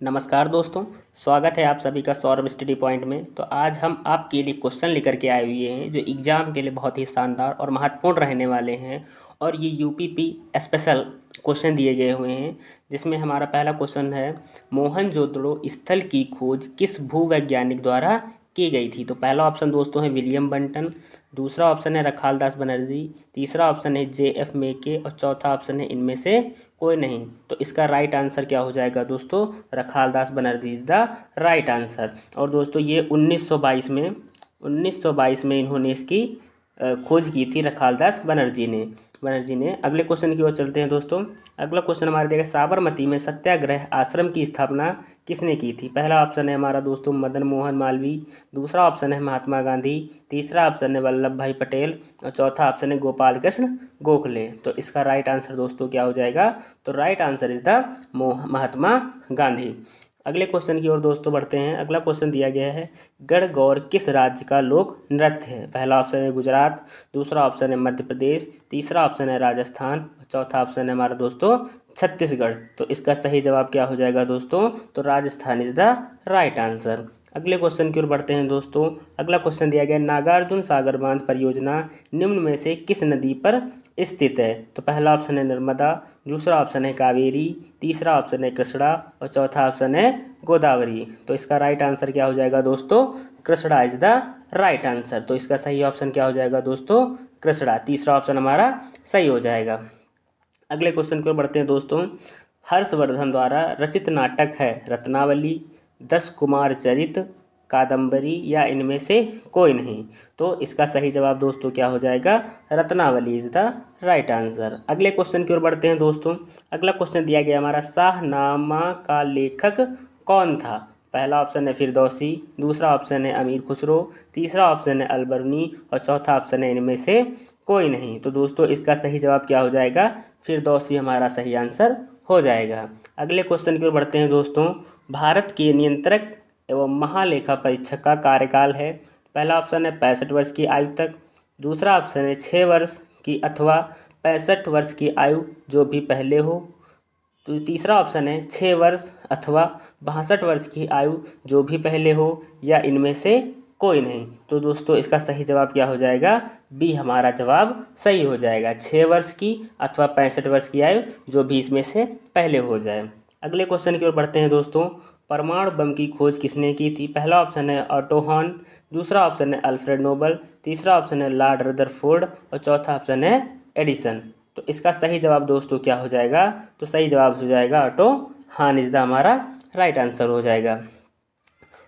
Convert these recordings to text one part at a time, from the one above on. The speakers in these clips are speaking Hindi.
नमस्कार दोस्तों। स्वागत है आप सभी का सौरभ स्टडी पॉइंट में। तो आज हम आपके लिए क्वेश्चन लेकर के आए हुए हैं जो एग्ज़ाम के लिए बहुत ही शानदार और महत्वपूर्ण रहने वाले हैं। और ये यूपीपी स्पेशल क्वेश्चन दिए गए हुए हैं, जिसमें हमारा पहला क्वेश्चन है, मोहनजोदड़ो स्थल की खोज किस भूवैज्ञानिक द्वारा की गई थी। तो पहला ऑप्शन दोस्तों है विलियम बंटन, दूसरा ऑप्शन है रखालदास बनर्जी, तीसरा ऑप्शन है JF मेके और चौथा ऑप्शन है इनमें से कोई नहीं। तो इसका राइट आंसर क्या हो जाएगा दोस्तों? Rakhaldas Banerjee is the right answer. और दोस्तों ये 1922 में इन्होंने इसकी खोज की थी, रखालदास बनर्जी ने। अगले क्वेश्चन की ओर चलते हैं दोस्तों। अगला क्वेश्चन हमारे देगा, साबरमती में सत्याग्रह आश्रम की स्थापना किसने की थी। पहला ऑप्शन है हमारा दोस्तों मदन मोहन मालवीय, दूसरा ऑप्शन है महात्मा गांधी, तीसरा ऑप्शन है वल्लभ भाई पटेल और चौथा ऑप्शन है गोपाल कृष्ण गोखले। तो इसका राइट आंसर दोस्तों क्या हो जाएगा? तो right answer is the Mahatma Gandhi. अगले क्वेश्चन की ओर दोस्तों बढ़ते हैं। अगला क्वेश्चन दिया गया है, गणगौर किस राज्य का लोक नृत्य है। पहला ऑप्शन है गुजरात, दूसरा ऑप्शन है मध्य प्रदेश, तीसरा ऑप्शन है राजस्थान, चौथा ऑप्शन है हमारा दोस्तों छत्तीसगढ़। तो इसका सही जवाब क्या हो जाएगा दोस्तों? तो Rajasthan is the right answer. अगले क्वेश्चन की ओर बढ़ते हैं दोस्तों। अगला क्वेश्चन दिया गया, नागार्जुन सागर बांध परियोजना निम्न में से किस नदी पर स्थित है। तो पहला ऑप्शन है नर्मदा, दूसरा ऑप्शन है कावेरी, तीसरा ऑप्शन है कृष्णा और चौथा ऑप्शन है गोदावरी। तो इसका राइट आंसर क्या हो जाएगा दोस्तों? Krishna is the right answer. तो इसका सही ऑप्शन क्या हो जाएगा दोस्तों? कृष्णा, तीसरा ऑप्शन हमारा सही हो जाएगा। अगले क्वेश्चन की ओर बढ़ते हैं दोस्तों। हर्षवर्धन द्वारा रचित नाटक है रत्नावली, 10 कुमार चरित, कादम्बरी या इनमें से कोई नहीं। तो इसका सही जवाब दोस्तों क्या हो जाएगा? Ratnavali is the right answer. अगले क्वेश्चन की ओर बढ़ते हैं दोस्तों। अगला क्वेश्चन दिया गया हमारा, शाहनामा का लेखक कौन था। पहला ऑप्शन है फिरदौसी, दूसरा ऑप्शन है अमीर खुसरो, तीसरा ऑप्शन है अलबरूनी और चौथा ऑप्शन है इनमें से कोई नहीं। तो दोस्तों इसका सही जवाब क्या हो जाएगा? फिरदौसी हमारा सही आंसर हो जाएगा। अगले क्वेश्चन की ओर बढ़ते हैं दोस्तों। भारत के नियंत्रक एवं महालेखा परीक्षक का कार्यकाल है। पहला ऑप्शन है 65 वर्ष की आयु तक, दूसरा ऑप्शन है 6 वर्ष की अथवा 65 वर्ष की आयु जो भी पहले हो, तो तीसरा ऑप्शन है 6 वर्ष अथवा 62 वर्ष की आयु जो भी पहले हो या इनमें से कोई नहीं। तो दोस्तों इसका सही जवाब क्या हो जाएगा? बी हमारा जवाब सही हो जाएगा, 6 वर्ष की अथवा 65 वर्ष की आयु जो भी इसमें से पहले हो जाए। अगले क्वेश्चन की ओर बढ़ते हैं दोस्तों। परमाणु बम की खोज किसने की थी। पहला ऑप्शन है ऑटो हॉर्न, दूसरा ऑप्शन है अल्फ्रेड नोबल, तीसरा ऑप्शन है लॉर्ड रदरफोर्ड और चौथा ऑप्शन है एडिसन। तो इसका सही जवाब दोस्तों क्या हो जाएगा? तो सही जवाब हो जाएगा ऑटो हॉर्न इज द हमारा राइट आंसर हो जाएगा।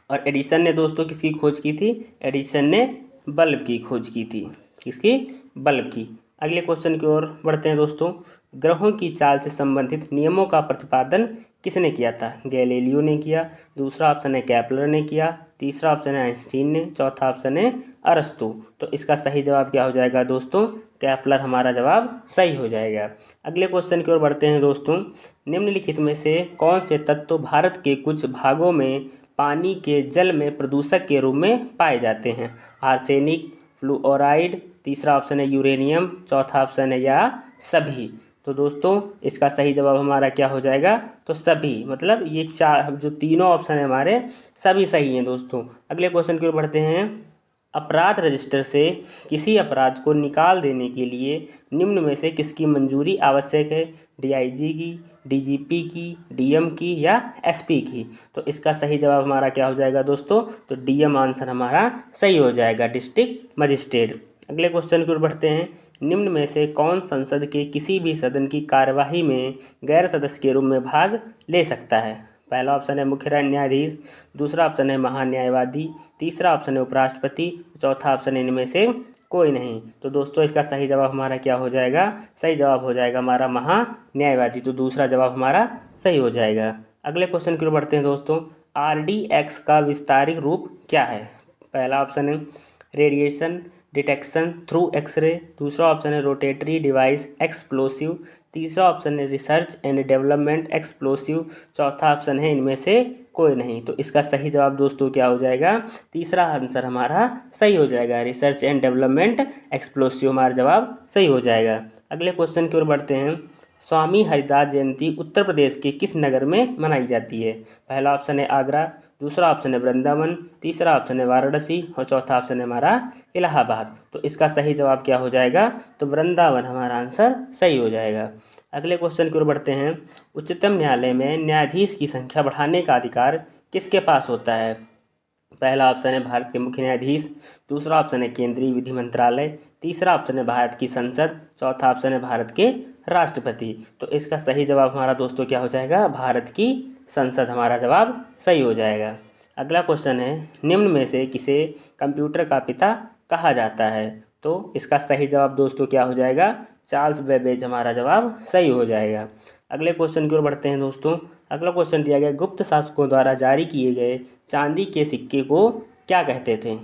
और एडिसन ने दोस्तों किसकी खोज की थी? एडिसन ने बल्ब की खोज की थी। किसकी? बल्ब की। अगले क्वेश्चन की ओर बढ़ते हैं दोस्तों। ग्रहों की चाल से संबंधित नियमों का प्रतिपादन किसने किया था। गैलीलियो ने किया, दूसरा ऑप्शन है केपलर ने किया, तीसरा ऑप्शन है आइंस्टीन ने, चौथा ऑप्शन है अरस्तु। तो इसका सही जवाब क्या हो जाएगा दोस्तों? केपलर हमारा जवाब सही हो जाएगा। अगले क्वेश्चन की ओर बढ़ते हैं दोस्तों। निम्नलिखित में से कौन से तत्व भारत के कुछ भागों में पानी के जल में प्रदूषक के रूप में पाए जाते हैं। आर्सेनिक, फ्लूओराइड, तीसरा ऑप्शन है यूरेनियम, चौथा ऑप्शन है या सभी। तो दोस्तों इसका सही जवाब हमारा क्या हो जाएगा? तो सभी, मतलब ये चार जो तीनों ऑप्शन है हमारे सभी सही हैं दोस्तों। अगले क्वेश्चन की ओर बढ़ते हैं। अपराध रजिस्टर से किसी अपराध को निकाल देने के लिए निम्न में से किसकी मंजूरी आवश्यक है। DIG की, DGP की, DM की या SP की। तो इसका सही जवाब हमारा क्या हो जाएगा दोस्तों? तो DM आंसर हमारा सही हो जाएगा, डिस्ट्रिक्ट मजिस्ट्रेट। अगले क्वेश्चन की ओर बढ़ते हैं। निम्न में से कौन संसद के किसी भी सदन की कार्यवाही में गैर सदस्य के रूप में भाग ले सकता है। पहला ऑप्शन है मुख्य न्यायाधीश, दूसरा ऑप्शन है महान्यायवादी, तीसरा ऑप्शन है उपराष्ट्रपति, चौथा ऑप्शन है इनमें से कोई नहीं। तो दोस्तों इसका सही जवाब हमारा क्या हो जाएगा? सही जवाब हो जाएगा हमारा महान्यायवादी। तो दूसरा जवाब हमारा सही हो जाएगा। अगले क्वेश्चन की ओर बढ़ते हैं दोस्तों। RDX का विस्तारित रूप क्या है। पहला ऑप्शन है रेडिएशन डिटेक्शन थ्रू एक्सरे, दूसरा ऑप्शन है रोटेटरी डिवाइस एक्सप्लोसिव, तीसरा ऑप्शन है रिसर्च एंड डेवलपमेंट एक्सप्लोसिव, चौथा ऑप्शन है इनमें से कोई नहीं। तो इसका सही जवाब दोस्तों क्या हो जाएगा? तीसरा आंसर हमारा सही हो जाएगा, रिसर्च एंड डेवलपमेंट एक्सप्लोसिव हमारा जवाब सही हो जाएगा। अगले क्वेश्चन की ओर बढ़ते हैं। स्वामी हरिदास जयंती उत्तर प्रदेश के किस नगर में मनाई जाती है? पहला ऑप्शन है आगरा, दूसरा ऑप्शन है वृंदावन, तीसरा ऑप्शन है वाराणसी और चौथा ऑप्शन है हमारा इलाहाबाद। तो इसका सही जवाब क्या हो जाएगा? तो वृंदावन हमारा आंसर सही हो जाएगा। अगले क्वेश्चन की ओर बढ़ते हैं। उच्चतम न्यायालय में न्यायाधीश की संख्या बढ़ाने का अधिकार किसके पास होता है? पहला ऑप्शन है भारत के मुख्य न्यायाधीश, दूसरा ऑप्शन है केंद्रीय विधि मंत्रालय, तीसरा ऑप्शन है भारत की संसद, चौथा ऑप्शन है भारत के राष्ट्रपति। तो इसका सही जवाब हमारा दोस्तों क्या हो जाएगा? भारत की संसद हमारा जवाब सही हो जाएगा। अगला क्वेश्चन है, निम्न में से किसे कंप्यूटर का पिता कहा जाता है? तो इसका सही जवाब दोस्तों क्या हो जाएगा? चार्ल्स बेबेज हमारा जवाब सही हो जाएगा। अगले क्वेश्चन की ओर बढ़ते हैं दोस्तों। अगला क्वेश्चन दिया गया, गुप्त शासकों द्वारा जारी किए गए चांदी के सिक्के को क्या कहते थे?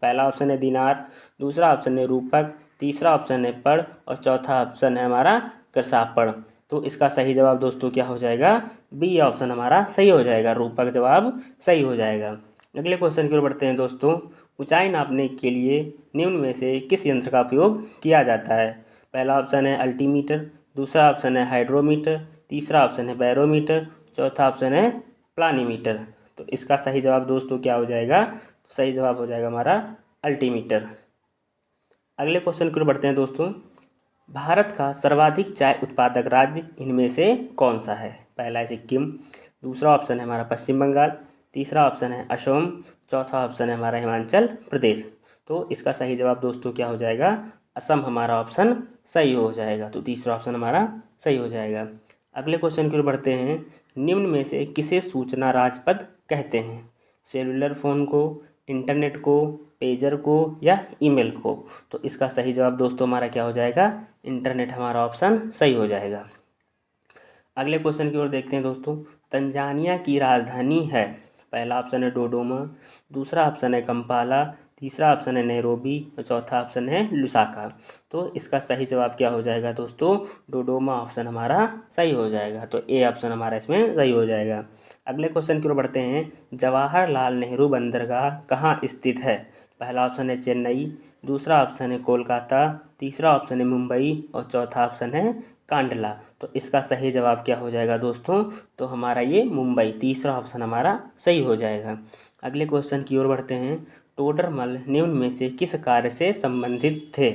पहला ऑप्शन है दिनार, दूसरा ऑप्शन है रूपक, तीसरा ऑप्शन है पड़ और चौथा ऑप्शन है हमारा कृसापड़। तो इसका सही जवाब दोस्तों क्या हो जाएगा? बी ऑप्शन हमारा सही हो जाएगा, रूपक जवाब सही हो जाएगा। अगले क्वेश्चन की ओर बढ़ते हैं दोस्तों। ऊंचाई नापने के लिए निम्न में से किस यंत्र का उपयोग किया जाता है? पहला ऑप्शन है अल्टीमीटर, दूसरा ऑप्शन है हाइड्रोमीटर, तीसरा ऑप्शन है बैरोमीटर, चौथा ऑप्शन है प्लानीमीटर। तो इसका सही जवाब दोस्तों क्या हो जाएगा? तो सही जवाब हो जाएगा हमारा अल्टीमीटर। अगले क्वेश्चन की ओर बढ़ते हैं दोस्तों। भारत का सर्वाधिक चाय उत्पादक राज्य इनमें से कौन सा है? पहला है सिक्किम, दूसरा ऑप्शन है हमारा पश्चिम बंगाल, तीसरा ऑप्शन है असम, चौथा ऑप्शन है हमारा हिमाचल प्रदेश। तो इसका सही जवाब दोस्तों क्या हो जाएगा? असम हमारा ऑप्शन सही हो जाएगा। तो तीसरा ऑप्शन हमारा सही हो जाएगा। अगले क्वेश्चन की ओर बढ़ते हैं। निम्न में से किसे सूचना राजपथ कहते हैं? सेलुलर फ़ोन को, इंटरनेट को, पेजर को या ईमेल को? तो इसका सही जवाब दोस्तों हमारा क्या हो जाएगा? इंटरनेट हमारा ऑप्शन सही हो जाएगा। अगले क्वेश्चन की ओर देखते हैं दोस्तों। तंजानिया की राजधानी है? पहला ऑप्शन है डोडोमा, दूसरा ऑप्शन है कंपाला, तीसरा ऑप्शन है नैरोबी और चौथा ऑप्शन है लुसाका। तो इसका सही जवाब क्या हो जाएगा दोस्तों? डोडोमा ऑप्शन हमारा सही हो जाएगा। तो ए ऑप्शन हमारा इसमें सही हो जाएगा। अगले क्वेश्चन की ओर बढ़ते हैं। जवाहरलाल नेहरू बंदरगाह कहाँ स्थित है? पहला ऑप्शन है चेन्नई, दूसरा ऑप्शन है कोलकाता, तीसरा ऑप्शन है मुंबई और चौथा ऑप्शन है कांडला। तो इसका सही जवाब क्या हो जाएगा दोस्तों? तो हमारा ये मुंबई, तीसरा ऑप्शन हमारा सही हो जाएगा। अगले क्वेश्चन की ओर बढ़ते हैं। टोडरमल निम्न में से किस कार्य से संबंधित थे?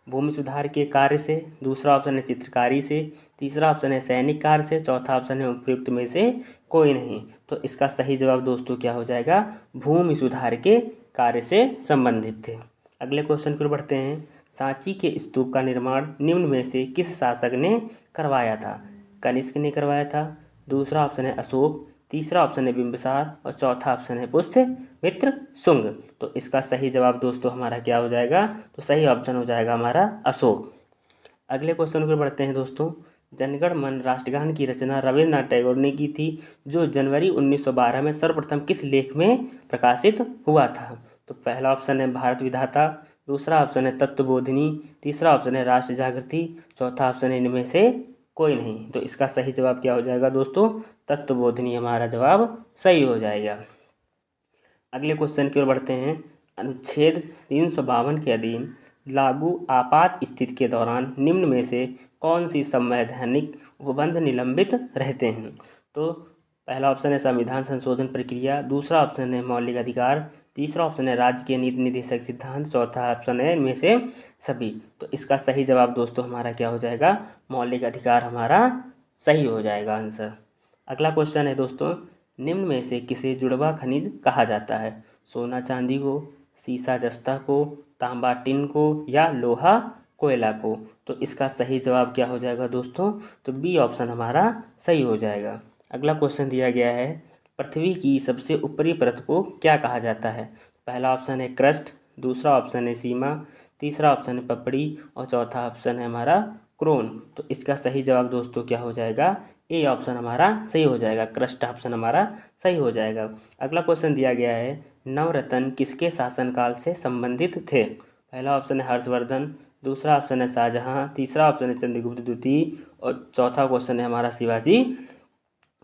भूमि सुधार के कार्य से, दूसरा ऑप्शन है चित्रकारी से, तीसरा ऑप्शन है सैनिक कार्य से, चौथा ऑप्शन है उपयुक्त में से कोई नहीं। तो इसका सही जवाब दोस्तों क्या हो जाएगा? भूमि सुधार के कार्य से संबंधित थे। अगले क्वेश्चन की ओर बढ़ते हैं। सांची के स्तूप का निर्माण निम्न में से किस शासक ने करवाया था? कनिष्क ने करवाया था, दूसरा ऑप्शन है अशोक, तीसरा ऑप्शन है बिंबिसार और चौथा ऑप्शन है पुष्यमित्र शुंग। तो इसका सही जवाब दोस्तों हमारा क्या हो जाएगा? तो सही ऑप्शन हो जाएगा हमारा अशोक। अगले क्वेश्चन पर बढ़ते हैं दोस्तों। जनगण मन राष्ट्रगान की रचना रविन्द्रनाथ टैगोर ने की थी, जो जनवरी 1912 में सर्वप्रथम किस लेख में प्रकाशित हुआ था? तो पहला ऑप्शन है भारत विधाता, दूसरा ऑप्शन है तत्वबोधिनी, तीसरा ऑप्शन है राष्ट्र जागृति, चौथा ऑप्शन है इनमें से कोई नहीं। तो इसका सही जवाब क्या हो जाएगा दोस्तों? तत्वबोधिनी हमारा जवाब सही हो जाएगा। अगले क्वेश्चन की ओर बढ़ते हैं। अनुच्छेद 352 के अधीन लागू आपात स्थिति के दौरान निम्न में से कौन सी संवैधानिक उपबंध निलंबित रहते हैं? तो पहला ऑप्शन है संविधान संशोधन प्रक्रिया, दूसरा ऑप्शन है मौलिक अधिकार, तीसरा ऑप्शन है राज्य के नीति निर्देशक सिद्धांत, चौथा ऑप्शन है इनमें से सभी। तो इसका सही जवाब दोस्तों हमारा क्या हो जाएगा? मौलिक अधिकार हमारा सही हो जाएगा आंसर। अगला क्वेश्चन है दोस्तों। निम्न में से किसे जुड़वा खनिज कहा जाता है? सोना चांदी को, सीसा जस्ता को, तांबा टिन को या लोहा कोयला को? तो इसका सही जवाब क्या हो जाएगा दोस्तों? तो बी ऑप्शन हमारा सही हो जाएगा। अगला क्वेश्चन दिया गया है। पृथ्वी की सबसे ऊपरी परत को क्या कहा जाता है? पहला ऑप्शन है क्रस्ट, दूसरा ऑप्शन है सीमा, तीसरा ऑप्शन है पपड़ी और चौथा ऑप्शन है हमारा क्रोन। तो इसका सही जवाब दोस्तों क्या हो जाएगा? ए ऑप्शन हमारा सही हो जाएगा, क्रस्ट ऑप्शन हमारा सही हो जाएगा। अगला क्वेश्चन दिया गया है। नवरत्न किसके शासनकाल से संबंधित थे? पहला ऑप्शन है हर्षवर्धन, दूसरा ऑप्शन है शाहजहां, तीसरा ऑप्शन है चंद्रगुप्त द्वितीय और चौथा क्वेश्चन है हमारा शिवाजी।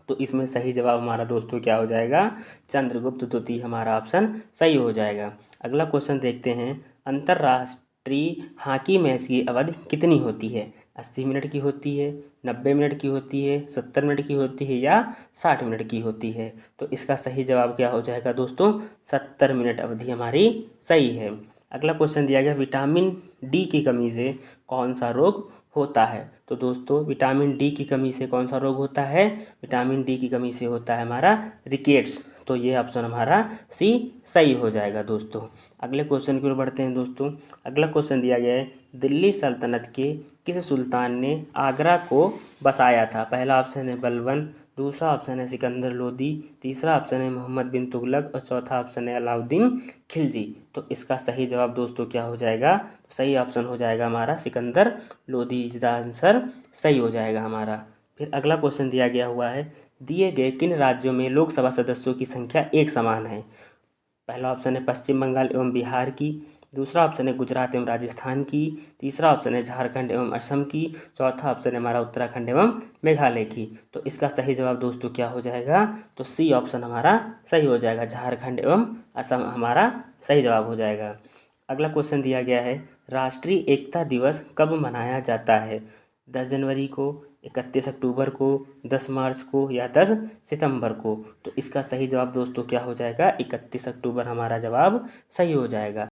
तो इसमें सही जवाब हमारा दोस्तों क्या हो जाएगा? चंद्रगुप्त द्वितीय हमारा ऑप्शन सही हो जाएगा। अगला क्वेश्चन देखते हैं। अंतर्राष्ट्रीय हॉकी मैच की अवधि कितनी होती है? 80 मिनट की होती है, 90 मिनट की होती है, 70 मिनट की होती है या 60 मिनट की होती है? तो इसका सही जवाब क्या हो जाएगा दोस्तों? 70 मिनट अवधि हमारी सही है। अगला क्वेश्चन दिया गया, विटामिन डी की कमी से कौन सा रोग होता है? तो दोस्तों विटामिन डी की कमी से कौन सा रोग होता है? विटामिन डी की कमी से होता है हमारा रिकेट्स। तो ये ऑप्शन हमारा सी सही हो जाएगा दोस्तों। अगले क्वेश्चन की ओर बढ़ते हैं दोस्तों। अगला क्वेश्चन दिया गया है, दिल्ली सल्तनत के किस सुल्तान ने आगरा को बसाया था? पहला ऑप्शन है बलबन, दूसरा ऑप्शन है सिकंदर लोदी, तीसरा ऑप्शन है मोहम्मद बिन तुगलक और चौथा ऑप्शन है अलाउद्दीन खिलजी। तो इसका सही जवाब दोस्तों क्या हो जाएगा? सही ऑप्शन हो जाएगा हमारा Sikandar Lodi. Is the answer सही हो जाएगा हमारा। फिर अगला क्वेश्चन दिया गया हुआ है, दिए गए किन राज्यों में लोकसभा सदस्यों की संख्या एक समान है? पहला ऑप्शन है पश्चिम बंगाल एवं बिहार की, दूसरा ऑप्शन है गुजरात एवं राजस्थान की, तीसरा ऑप्शन है झारखंड एवं असम की, चौथा ऑप्शन है हमारा उत्तराखंड एवं मेघालय की। तो इसका सही जवाब दोस्तों क्या हो जाएगा? तो सी ऑप्शन हमारा सही हो जाएगा, झारखंड एवं असम हमारा सही जवाब हो जाएगा। अगला क्वेश्चन दिया गया है, राष्ट्रीय एकता दिवस कब मनाया जाता है? 10 जनवरी को, 31 अक्टूबर को, 10 मार्च को या 10 सितंबर को? तो इसका सही जवाब दोस्तों क्या हो जाएगा? 31 अक्टूबर हमारा जवाब सही हो जाएगा।